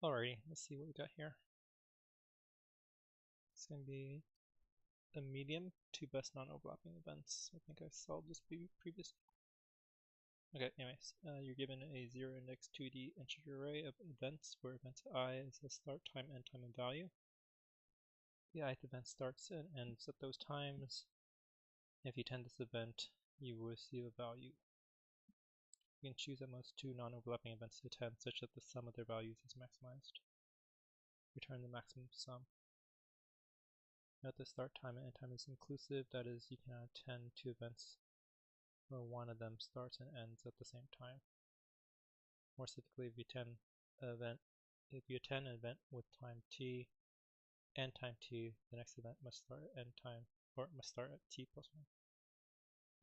Alrighty, let's see what we got here. It's going to be a medium, 2 best non-overlapping events. I think I solved this previously. Okay, anyways, you're given a 0-index 2D integer array of events where event I is the start time, end time, and value. The ith event starts and ends at those times. If you attend this event, you will receive a value. You can choose at most 2 non-overlapping events to attend such that the sum of their values is maximized. Return the maximum sum. Note the start time and end time is inclusive, that is, you can attend 2 events where one of them starts and ends at the same time. More specifically, if you attend an event with time t and time t, the next event must start at end time, or it must start at t plus 1,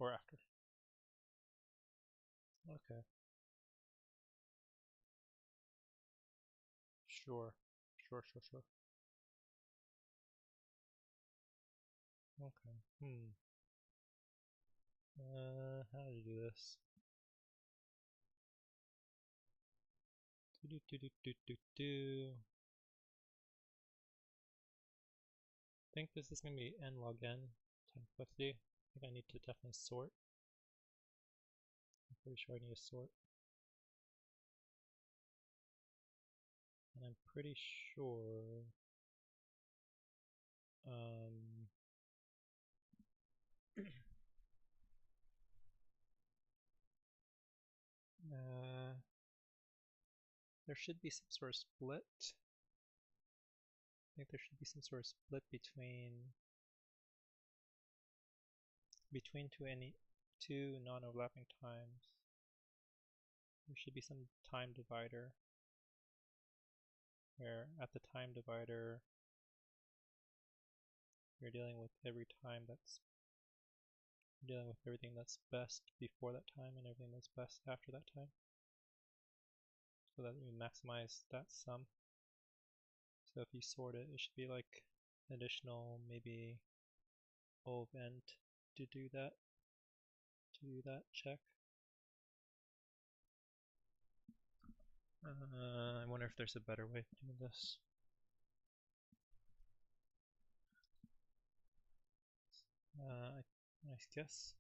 or after. Okay. Sure. Okay. How to do this? I think this is going to be n log n times complexity. I think I need to definitely sort. I'm pretty sure I need to sort. And I'm pretty sure there should be some sort of split. I think there should be some sort of split between two non-overlapping times. There should be some time divider where at the time divider you're dealing with everything that's best before that time and everything that's best after that time, so that you maximize that sum. So if you sort it, it should be like additional maybe O of n to do that check. I wonder if there's a better way of doing this. I guess.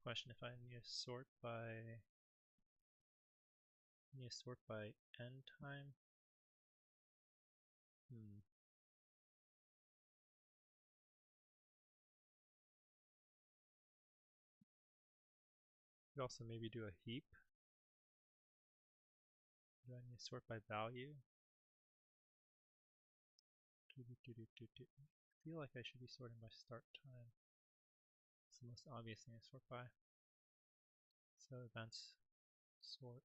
Question if I need to sort by end time. Could also maybe do a heap. Do I need to sort by value? I feel like I should be sorting by start time. It's the most obvious thing to sort by. So events sort.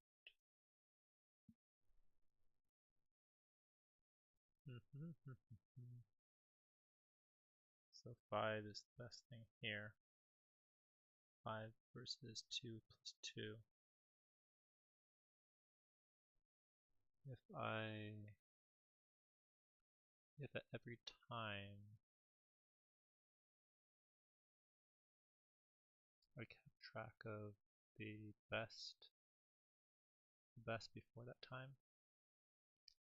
So 5 is the best thing here. 5 versus 2 plus 2. If at every time I kept track of the best before that time,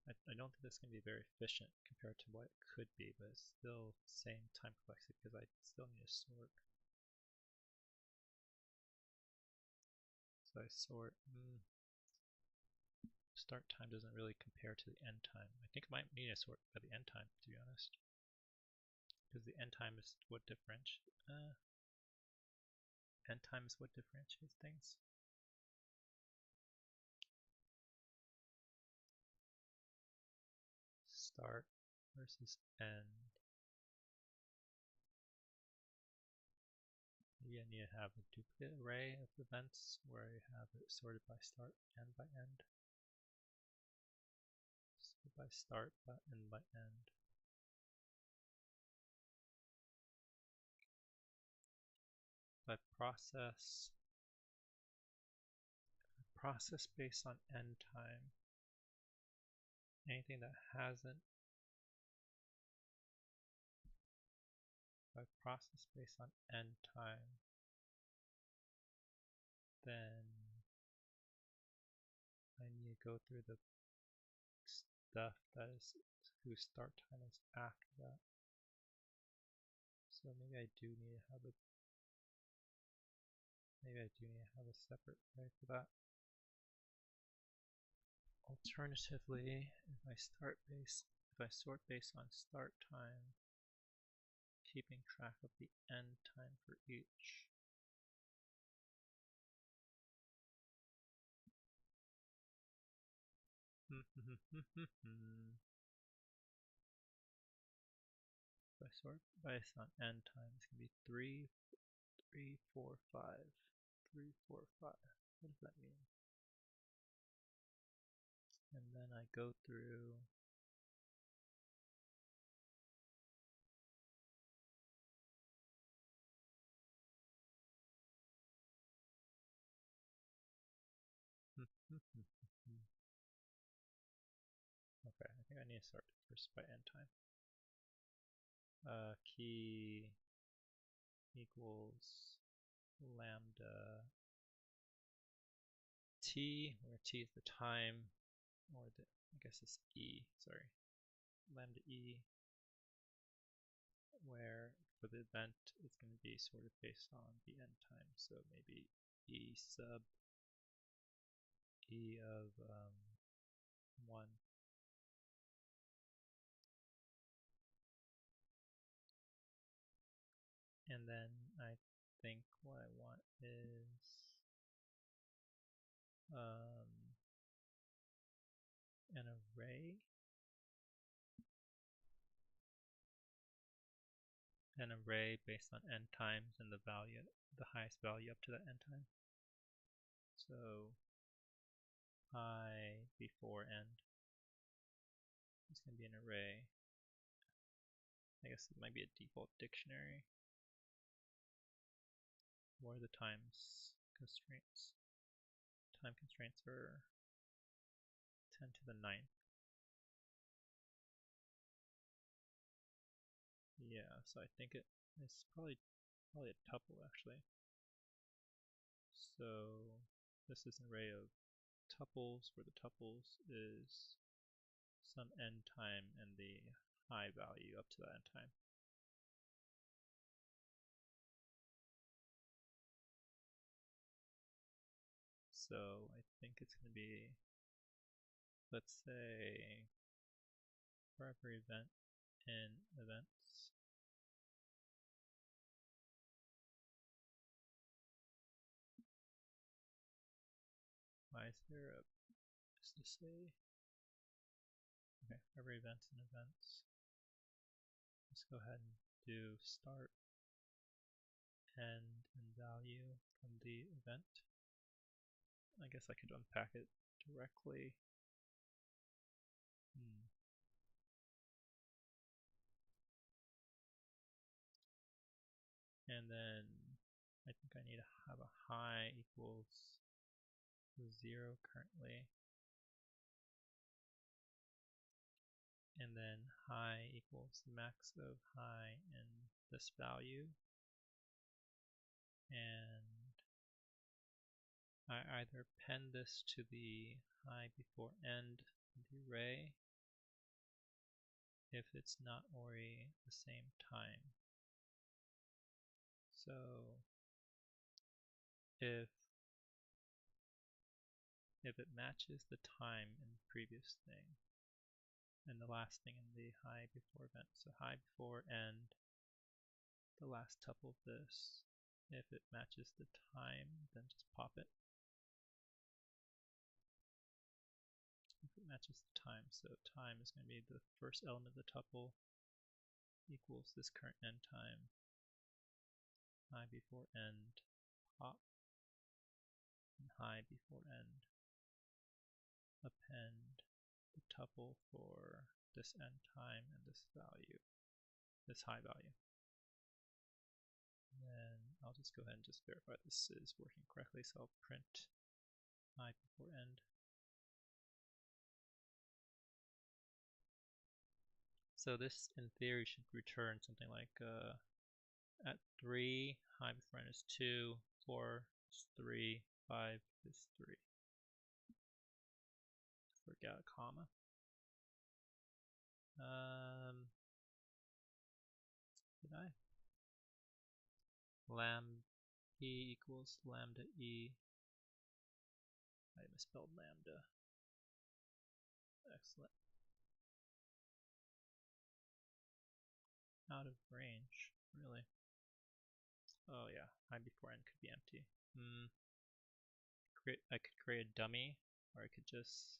I don't think this can be very efficient compared to what it could be, but it's still the same time complexity because I still need to sort. So I sort. Start time doesn't really compare to the end time. I think I might need to sort by the end time, to be honest, because the end time is what differentiates things. Start versus end. Maybe I need to have a duplicate array of events where I have it sorted by start and by end. So by start and by end. By process based on end time. Anything that hasn't. By process based on end time, then I need to go through the def, that is whose start time is after that. So maybe I do need to have a separate array for that. Alternatively, if I sort based on start time, keeping track of the end time for each. If I sort based on end time, it's going to be 3, 3, 4, 5, 3, 4, 5. What does that mean? And then I go through okay, I think I need to start first by end time. Key equals lambda t, where t is the time, or I guess it's e, sorry, lambda e, where for the event it's going to be sorted based on the end time, so maybe e sub e of 1. And then I think what I want is an array, based on n times and the highest value up to that n time. So I before end is going to be an array. I guess it might be a default dictionary. What are the times constraints? Time constraints are 10 to the 9th. Yeah, so I think it's probably a tuple actually. So this is an array of tuples where the tuples is some n time and the high value up to that n time. So I think it's going to be, let's say, for every event in events, why is there a, is this a, okay, every event in events, let's go ahead and do start, end, and value from the event. I guess I could unpack it directly. And then I think I need to have a high equals 0 currently. And then high equals the max of high in this value. And I either append this to the high before end of the array if it's not already the same time. So if it matches the time in the previous thing and the last thing in the high before event, so high before end, the last tuple of this, if it matches the time, then just pop it. If it matches the time, so time is going to be the first element of the tuple equals this current end time, high before end, pop, and high before end, append the tuple for this end time and this value, this high value. And then I'll just go ahead and just verify this is working correctly, so I'll print high before end. So this, in theory, should return something like at 3, high before end is 2, 4 is 3, 5 is 3. Forgot a comma. Did I? Lam e equals lambda e. I misspelled lambda. Excellent. Out of range, really? Oh yeah, I before n could be empty. I could create a dummy, or I could just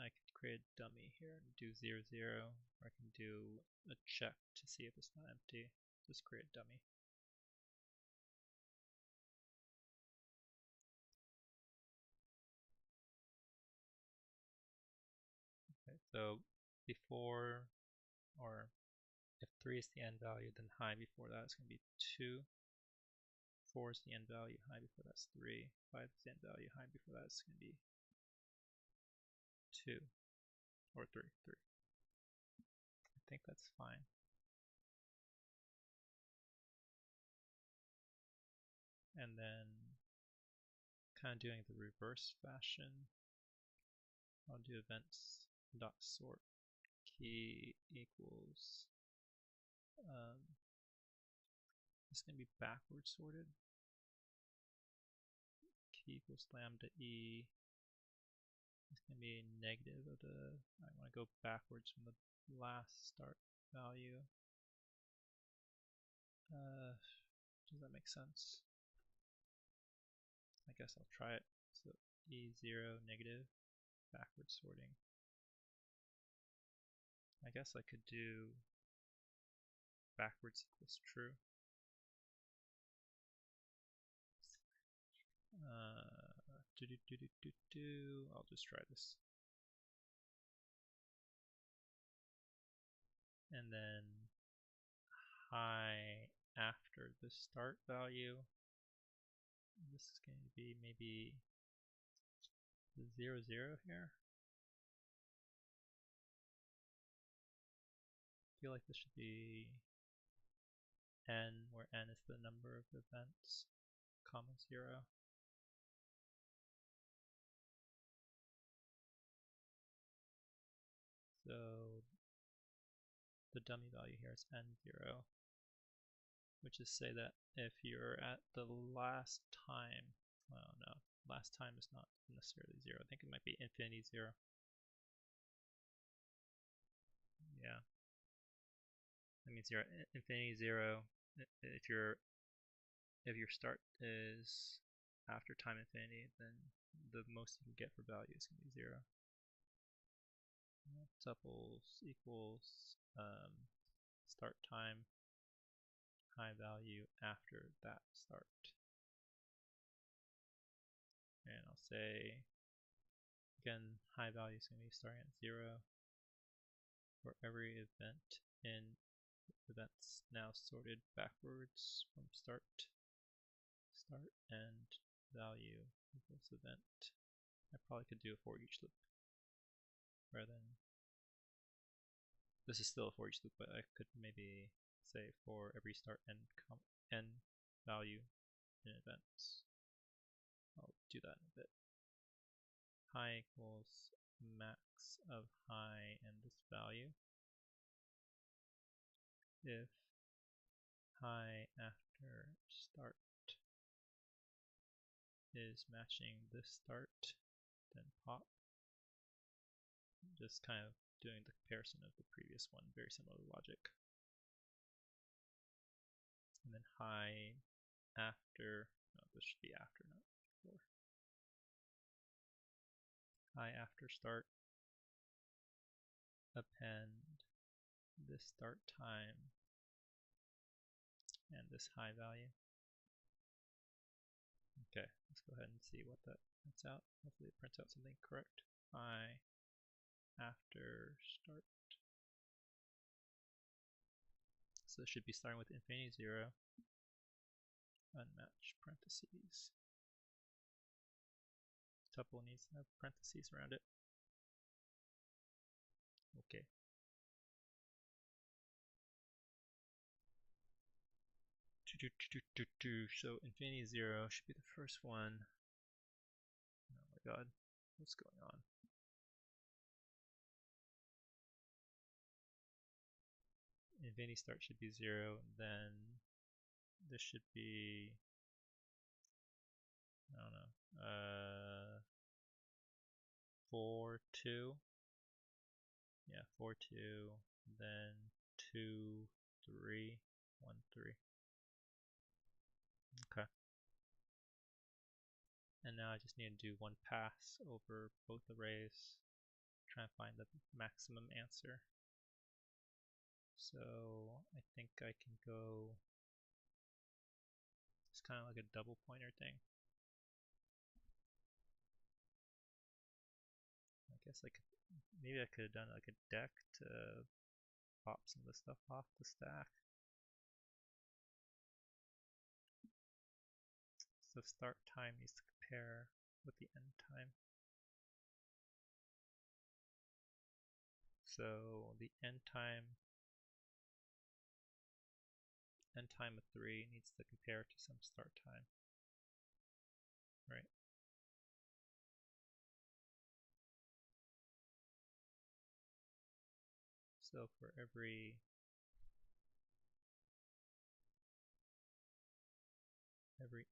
I could create a dummy here and do 0, 0, or I can do a check to see if it's not empty. Just create a dummy. Okay, so before, or if 3 is the end value, then high before that is going to be 2. 4 is the end value, high before that's 3. 5 is the end value, high before that's going to be 2. Or 3. I think that's fine. And then kind of doing the reverse fashion, I'll do events dot sort key equals it's going to be backward sorted. Key equals lambda e. It's going to be negative of the, I want to go backwards from the last start value. Does that make sense? I guess I'll try it. So E0 negative, backward sorting. I guess I could do backwards equals true. I'll just try this. And then high after the start value. This is going to be maybe 0, 0 here. I feel like this should be n, where n is the number of events, comma 0. So the dummy value here is n0, which is say that if you're at the last time, well no, last time is not necessarily 0. I think it might be infinity 0. Yeah. That means you're at infinity 0. If your start is after time infinity, then the most you can get for value is going to be 0. Tuples equals start time, high value after that start. And I'll say, again, high value is going to be starting at 0 for every event in events now sorted backwards from start and value equals event. I probably could do a for each loop rather than, this is still a for each loop, but I could maybe say for every start n value in events. I'll do that in a bit. High equals max of high and this value. If high after start is matching this start, then pop. Just kind of doing the comparison of the previous one, very similar logic. And then high after, no, this should be after, not before. High after start, append this start time and this high value. Okay, let's go ahead and see what that prints out. Hopefully it prints out something correct. High after start. So it should be starting with infinity 0, unmatched parentheses. Tuple needs to have parentheses around it. Okay. So infinity 0 should be the first one. Oh my god, what's going on? Infinity start should be 0, and then this should be, I don't know, 4, 2. Yeah, 4, 2, then 2, 3, 1, 3. Okay. And now I just need to do one pass over both arrays, try and find the maximum answer. So I think I can go, it's kind of like a double pointer thing. I guess maybe I could have done like a deck to pop some of the stuff off the stack. So start time needs to compare with the end time. So the end time of 3 needs to compare to some start time, right? So for every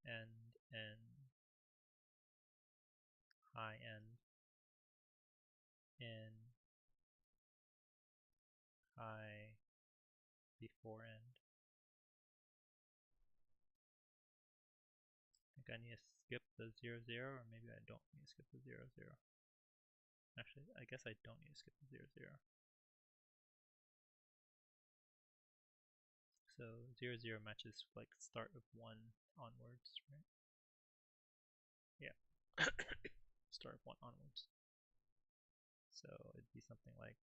end and high end in high before end, I think I need to skip the 0, 0, or maybe I don't need to skip the 0, 0. Actually, I guess I don't need to skip the 0, 0. So 0, 0 matches like start of 1 onwards, right? Yeah. Start of 1 onwards. So it'd be something like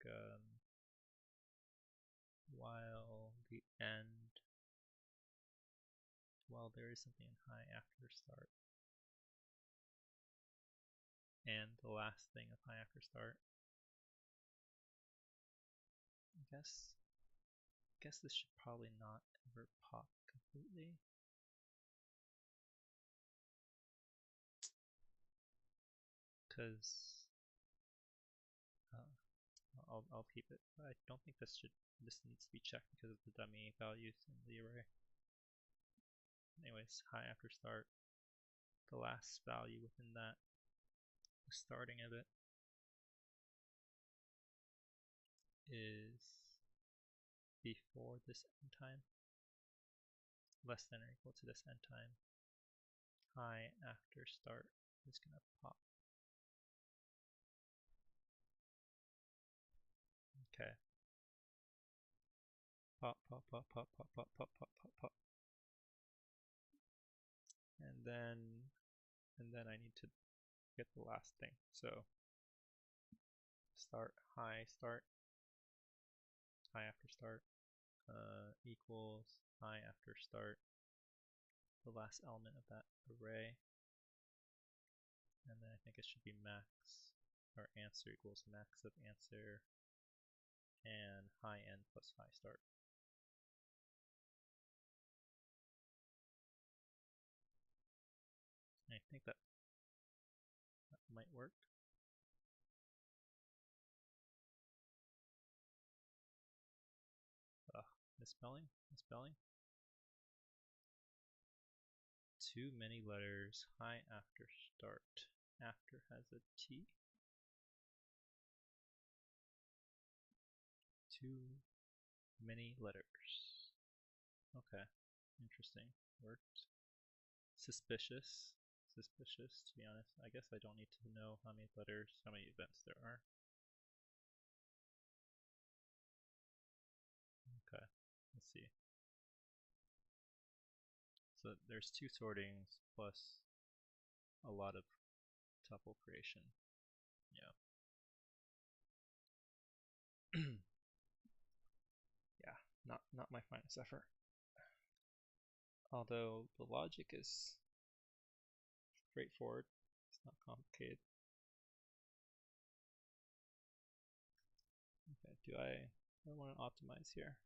while there is something in high after start, and the last thing of high after start. I guess this should probably not ever pop completely. Because I'll keep it. I don't think this needs to be checked because of the dummy values in the array. Anyways, high after start, the last value within that, the starting of it, is before this end time, less than or equal to this end time. High after start is going to pop. Okay. Pop, pop, pop, pop, pop, pop, pop, pop, pop, pop. And then I need to get the last thing. So start, high after start, equals high after start, the last element of that array. And then I think it should be max, or answer equals max of answer, and high end plus high start. And I think that might work. Misspelling. Too many letters, high after start. After has a T. Too many letters. Okay, interesting. Worked. Suspicious, to be honest. I guess I don't need to know how many letters, how many events there are. Okay, let's see. So there's 2 sortings plus a lot of tuple creation. Yeah. Yeah, not my finest effort. Although the logic is straightforward, it's not complicated. Okay, do I want to optimize here?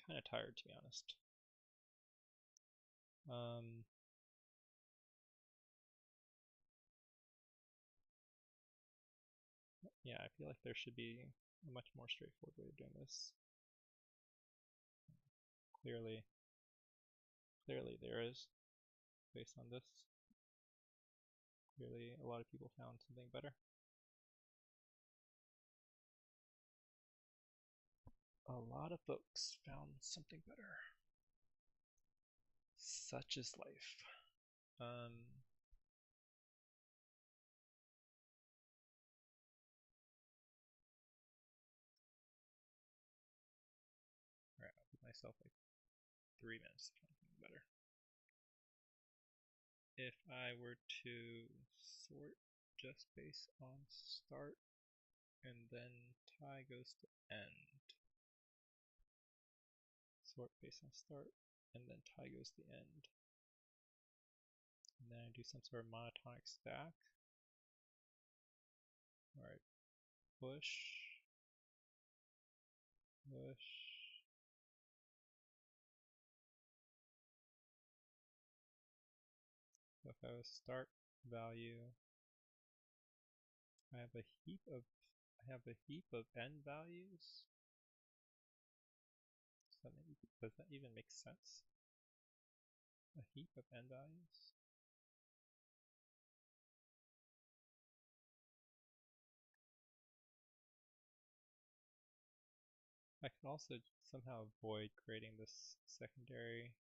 Kind of tired, to be honest. Yeah, I feel like there should be a much more straightforward way of doing this. Clearly there is, based on this. Clearly a lot of people found something better. A lot of folks found something better. Such is life. Alright, I'll give myself like 3 minutes to find something better. If I were to sort just based on start and then tie goes to end. Sort based on start and then tie goes to end. And then I do some sort of monotonic stack. Alright, push. So if I was start value, I have a heap of n values. Does that even make sense? A heap of n values? I can also somehow avoid creating this secondary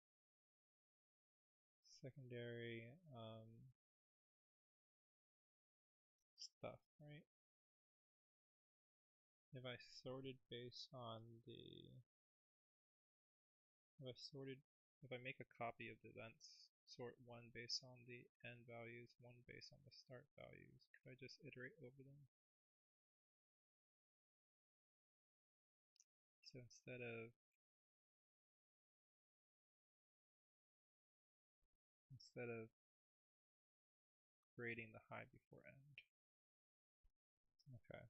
stuff, right? If I sorted based on if I make a copy of the events, sort one based on the end values, one based on the start values, could I just iterate over them? So instead of creating the high before end. Okay.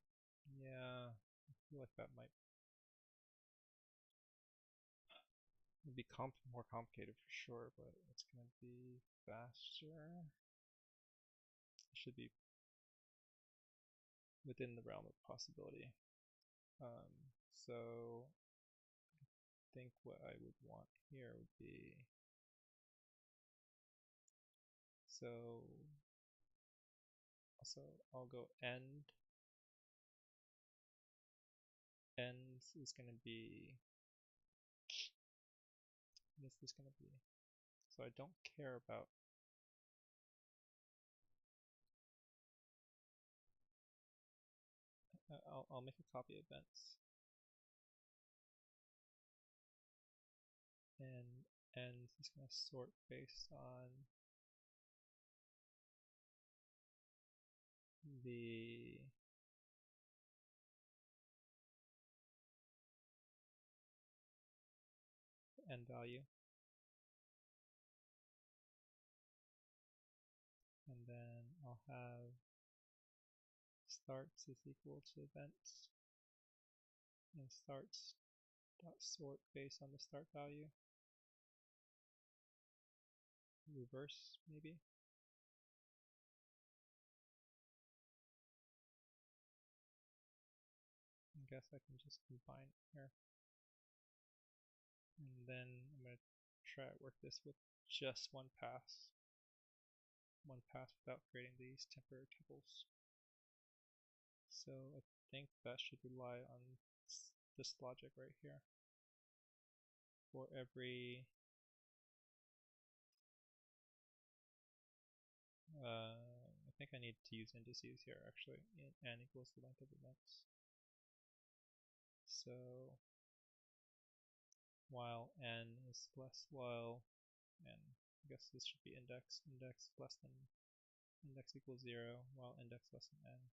Yeah, I feel like that might be more complicated for sure, but it's going to be faster. It should be within the realm of possibility. So I think what I would want here would be, so I'll go end. Ends is going to be, what is this going to be? So I don't care about I'll make a copy of events. And ends is going to sort based on the end value. And then I'll have starts is equal to events, and starts dot sort based on the start value. Reverse, maybe. I guess I can just combine it here. And then I'm going to try to work this with just one pass. One pass without creating these temporary tuples. So I think that should rely on this logic right here. For every I think I need to use indices here actually. N equals the length of events. So while n is less, while n, I guess this should be index less than index equals 0, while index less than n.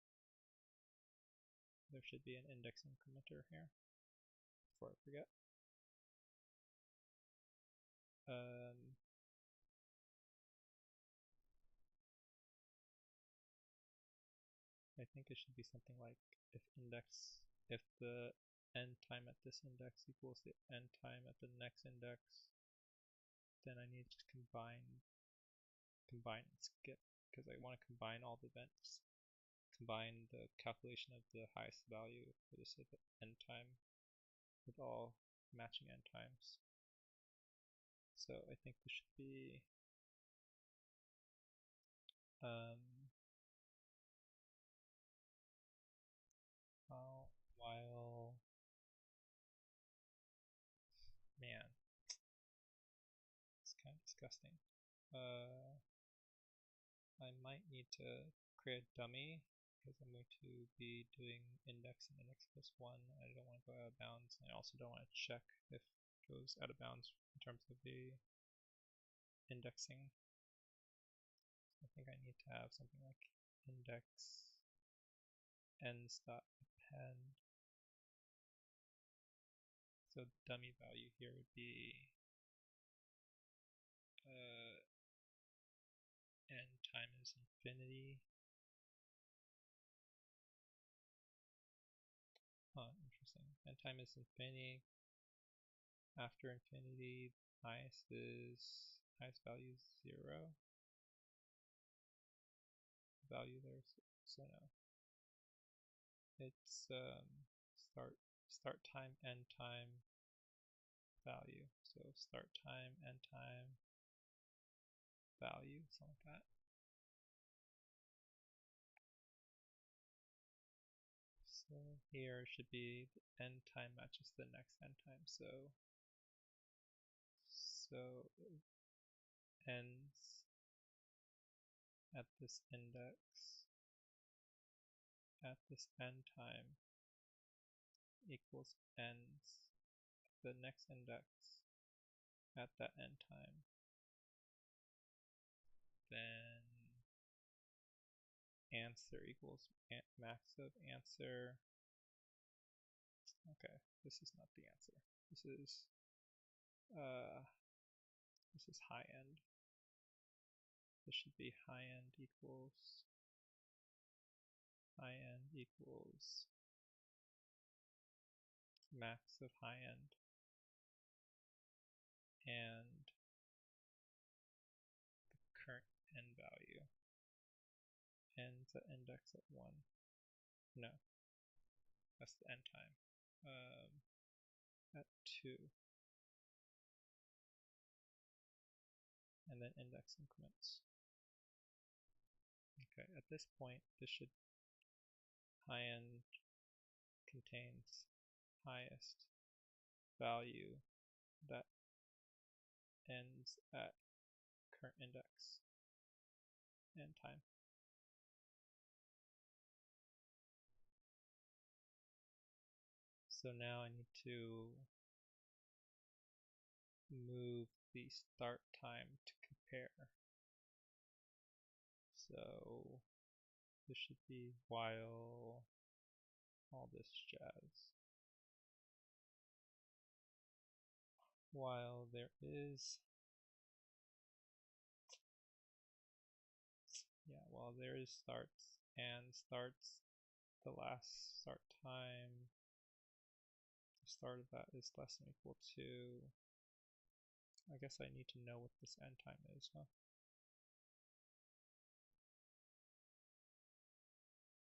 There should be an index incrementer here before I forget. I think it should be something like if the n time at this index equals the n time at the next index, then I need to combine and skip, because I want to combine all the events. Combine the calculation of the highest value for this n time with all matching n times. So I think this should be while man, it's kind of disgusting. I might need to create a dummy because I'm going to be doing index and index plus 1. I don't want to go out of bounds, and I also don't want to check if it goes out of bounds in terms of the indexing. I think I need to have something like index ends.append. So the dummy value here would be n times infinity. Interesting. N times infinity. After infinity, highest value is 0. Value there, so no. It's start time, end time value. So start time, end time value, something like that. So here should be the end time matches the next end time. So it ends at this index at this end time equals ends at the next index at that end time. Then answer equals max of answer. Okay, this is not the answer. This is high end. This should be high end equals max of high end and the current end value ends at index at 1. No, that's the end time. At 2. And then index increments. Okay, at this point, this should high end contains highest value that ends at current index and time. So now I need to move the start time to compare. So this should be while all this jazz. While there is starts and starts, the last start time, the start of that is less than or equal to, I guess I need to know what this end time is, huh?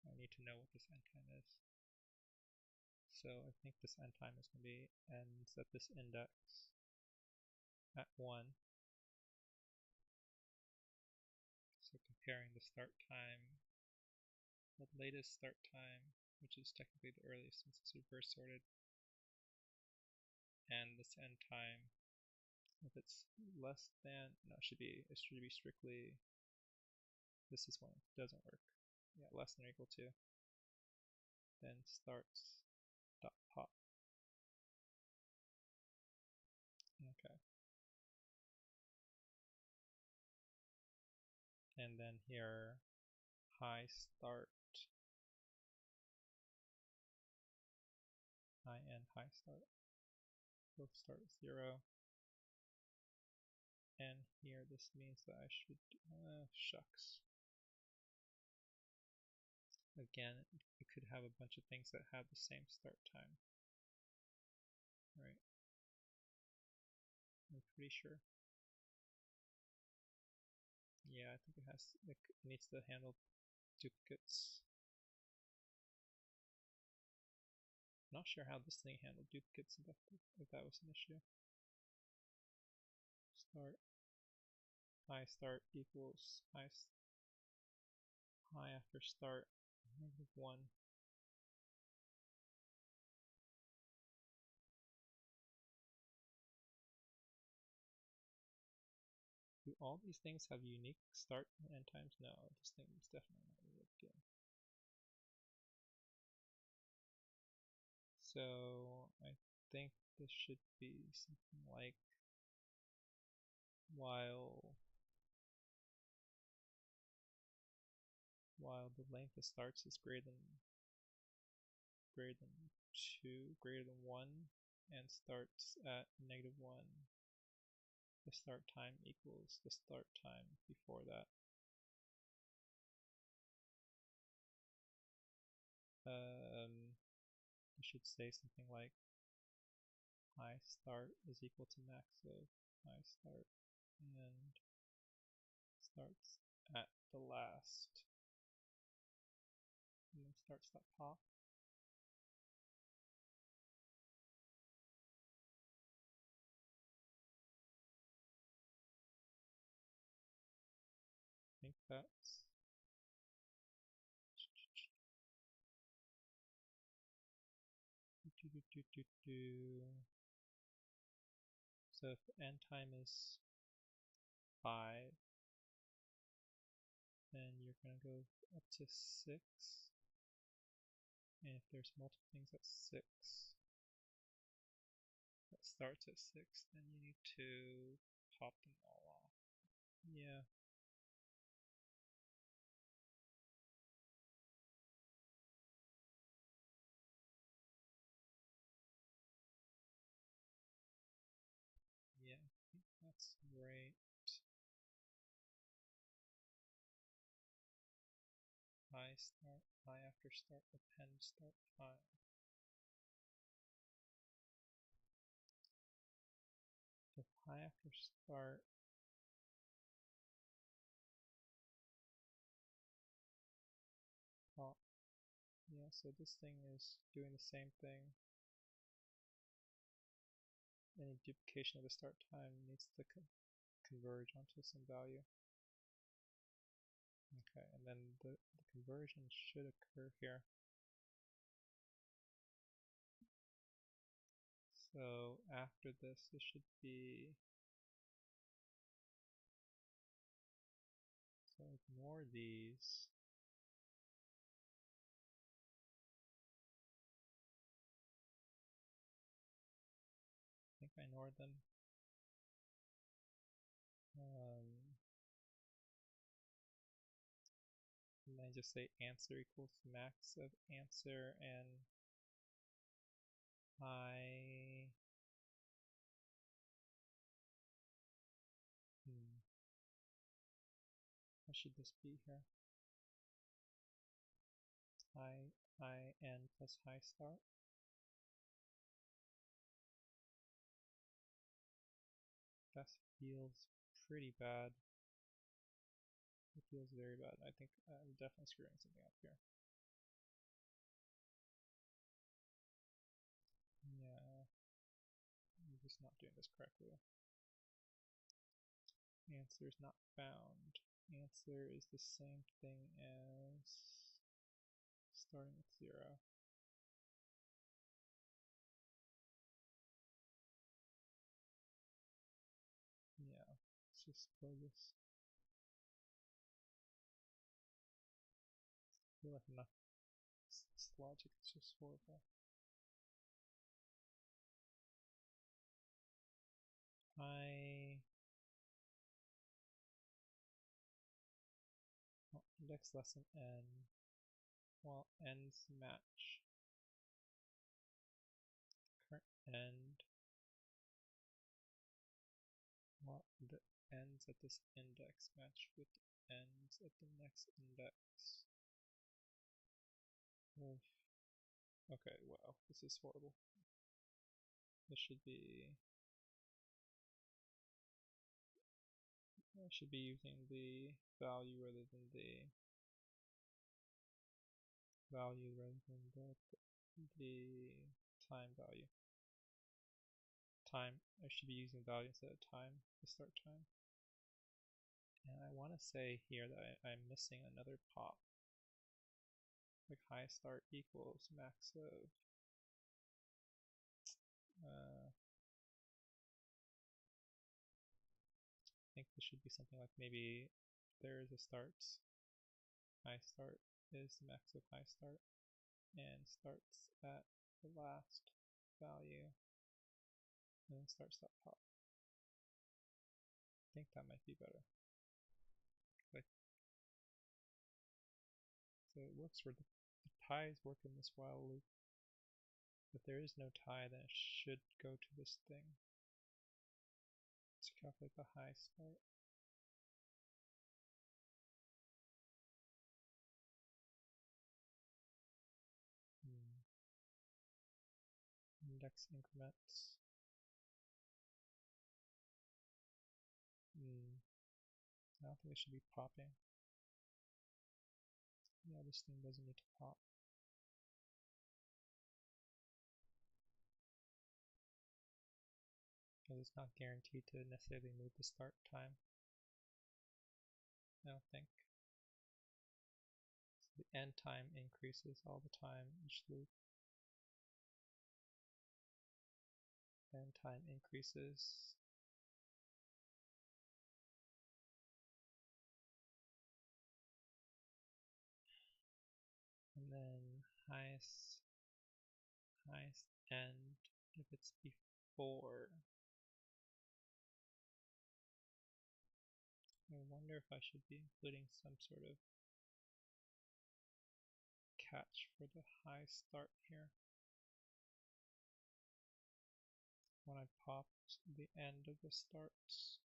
I need to know what this end time is. So I think this end time is going to be ends at this index at 1. So comparing the start time, the latest start time, which is technically the earliest since it's reverse sorted, and this end time, if it's less than, no, it should be strictly, this is when it doesn't work. Yeah, less than or equal to, then starts dot pop. Okay. And then here, high start, high end, high start, both start with 0. And here this means that I should, shucks. Again, it could have a bunch of things that have the same start time. Right? I'm pretty sure. Yeah, I think it needs to handle duplicates. I'm not sure how this thing handled duplicates if that was an issue. start equals high after start -1. Do all these things have unique start and end times? No, this thing is definitely not unique again. So I think this should be something like while the length of starts is greater than 2, greater than 1, and starts at -1, the start time equals the start time before that. I should say something like high start is equal to max of high start and starts at the last, and then starts.pop. I think that's so if the end time is 5, then you're going to go up to 6, and if there's multiple things at 6 that starts at 6, then you need to pop them all off. Yeah. Yeah, I think that's right. High after start, append start time. If high after start pop, yeah, so this thing is doing the same thing. Any duplication of the start time needs to converge onto some value. Okay, and then the conversion should occur here. So after this, it should be, so ignore these. I think I ignored them. And then just say answer equals max of answer and high. What should this be here? High end plus high start. That feels pretty bad. It feels very bad. I think I'm definitely screwing something up here. Yeah, I'm just not doing this correctly. Answer is not found. Answer is the same thing as starting with 0. Yeah, let's just play this. I feel like this logic is just horrible. Index less than n, while ends match current end, while the ends at this index match with the ends at the next index. Okay, wow, this is horrible. This should be, I should be using the value rather than the time value. time. I should be using value instead of time, the start time. And I want to say here that I'm missing another pop. Like high start equals max of I think this should be something like maybe there is a starts. High start is the max of high start and starts at the last value and then starts that pop. I think that might be better. So it works for the ties work in this while loop. If there is no tie, then it should go to this thing to calculate the high start. Index increments. I don't think it should be popping. Yeah, this thing doesn't need to pop. Because it's not guaranteed to necessarily move the start time. I don't think. So the end time increases all the time each loop. End time increases. And then highest end if it's before. I wonder if I should be including some sort of catch for the high start here. When I pop the end of the starts.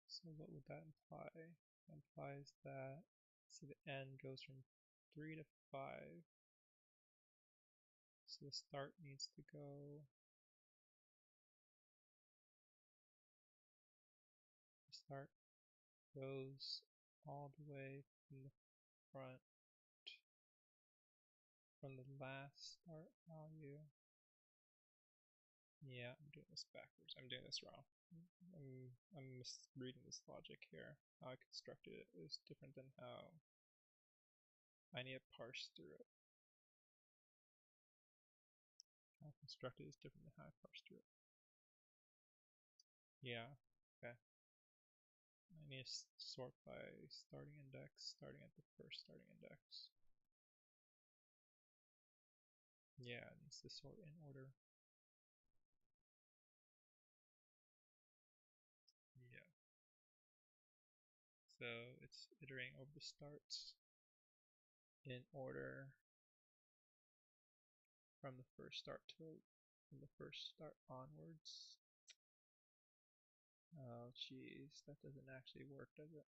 So what would that imply? That implies that, so the end goes from 3 to 5. So the start needs to go, the start goes all the way from the front, from the last start value. Yeah, I'm doing this backwards. I'm doing this wrong. I'm misreading this logic here. How I constructed it is different than how I need to parse through it. How I constructed it is different than how I parse through it. Yeah, okay. I need to sort by starting index, starting at the first starting index. Yeah, it needs to sort in order. Yeah. So it's iterating over the starts in order from the first start onwards. Oh jeez, that doesn't actually work, does it?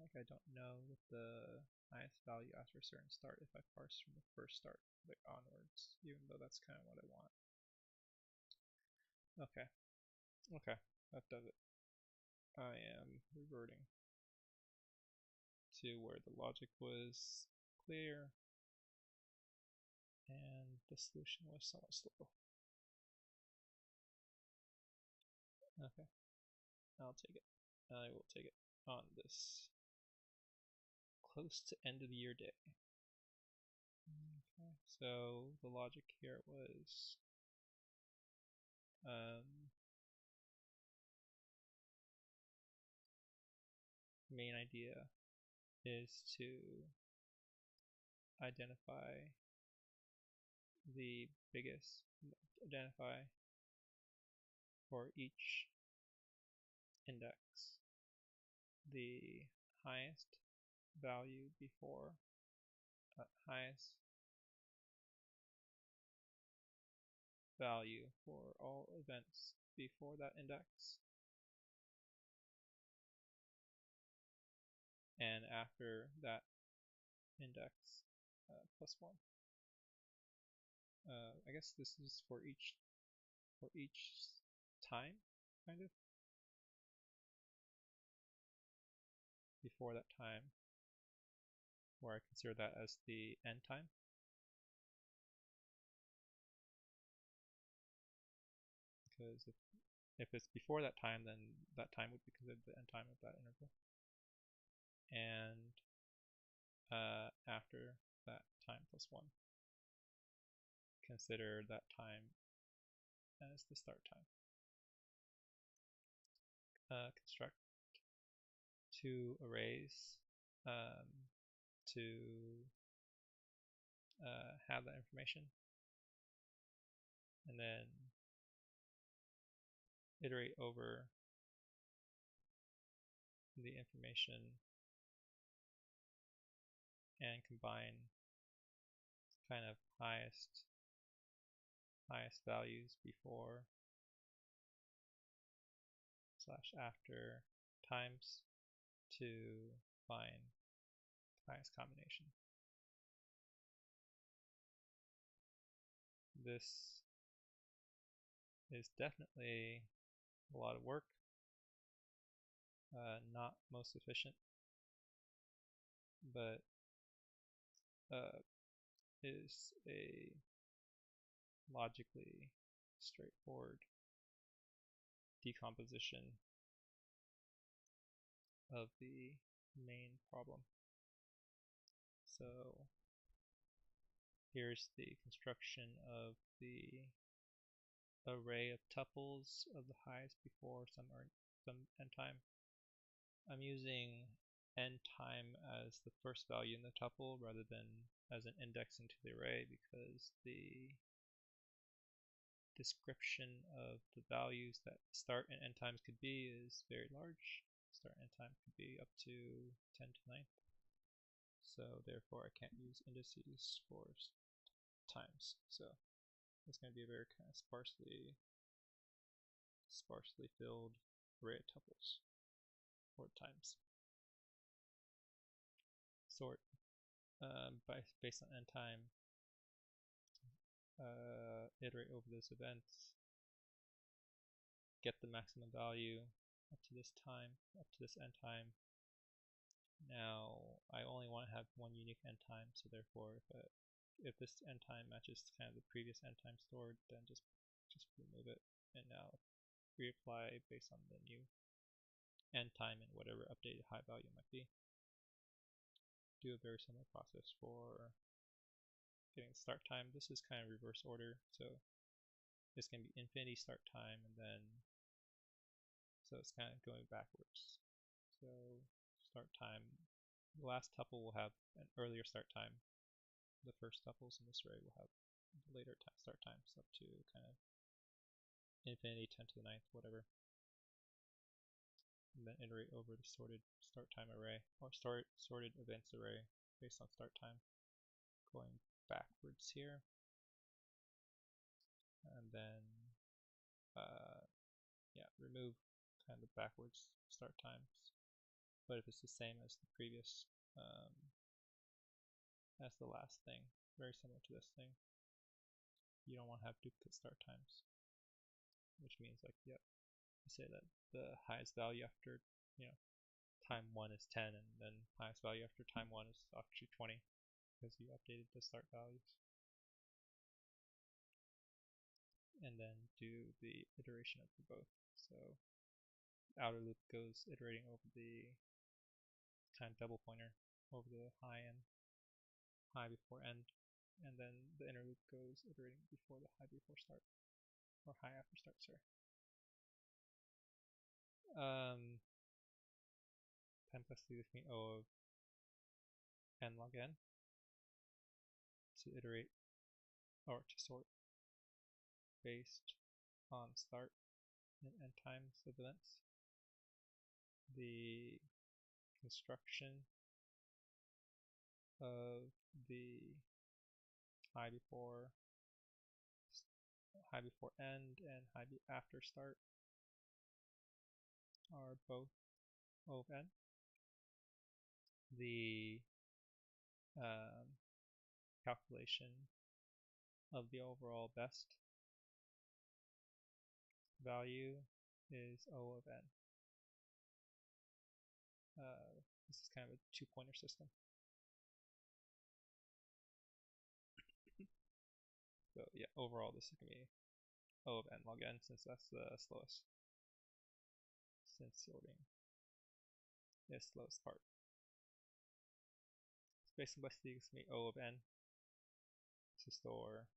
Like I don't know what the highest value after a certain start if I parse from the first start like onwards, even though that's kind of what I want. Okay, that does it. I am reverting to where the logic was clear and the solution was somewhat slow. Okay, I'll take it. I will take it on this close to end of the year day. Okay, so the logic here was main idea is to identify for each index the highest value before highest value for all events before that index, and after that index plus 1. I guess this is for each time, kind of, before that time, where I consider that as the end time. because if it's before that time, then that time would be considered the end time of that interval. And after that time plus 1, consider that time as the start time. Construct 2 arrays to have that information, and then iterate over the information and combine kind of highest values before / after times to find highest combination. This is definitely a lot of work, not most efficient, but is a logically straightforward decomposition of the main problem. So here's the construction of the array of tuples of the highest before some n time. I'm using n time as the first value in the tuple rather than as an index into the array, because the description of the values that start and end times could be is very large. Start and end time could be up to 10 to the 9th. So therefore I can't use indices for times. So it's going to be a very kind of sparsely filled array of tuples or times. Sort based on end time, iterate over those events, get the maximum value up to this time, up to this end time. Now I only want to have one unique end time, so therefore if this end time matches kind of the previous end time stored, then just remove it, and now reapply based on the new end time and whatever updated high value might be. Do a very similar process for getting the start time. This is kind of reverse order, so it's going to be infinity start time, and then so it's kind of going backwards. So start time, the last tuple will have an earlier start time. The first tuples in this array will have later start times up to kind of infinity 10 to the 9th, whatever. And then iterate over the sorted start time array, or sorted events array based on start time, going backwards here. And then remove kind of backwards start times. But if it's the same as the previous, as the last thing, very similar to this thing, you don't want to have duplicate start times, which means like, you say that the highest value after, time 1 is 10, and then highest value after time 1 is actually 20, because you updated the start values. And then do the iteration of the both. So outer loop goes iterating over the kind of double pointer over the high before end, and then the inner loop goes iterating before the high before start, or high after start, sorry. Complexity with me O of n log n to iterate or to sort based on start and end times of events. The construction of the high before end and high after start are both O of n. The calculation of the overall best value is O of n. This is kind of a two-pointer system. So yeah, overall this is going to be O of n log n, since that's the slowest. Since sorting is slowest part. Space complexity gives me O of n to store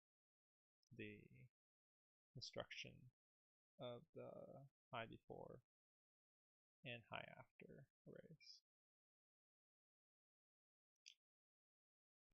the construction of the high before and high after arrays.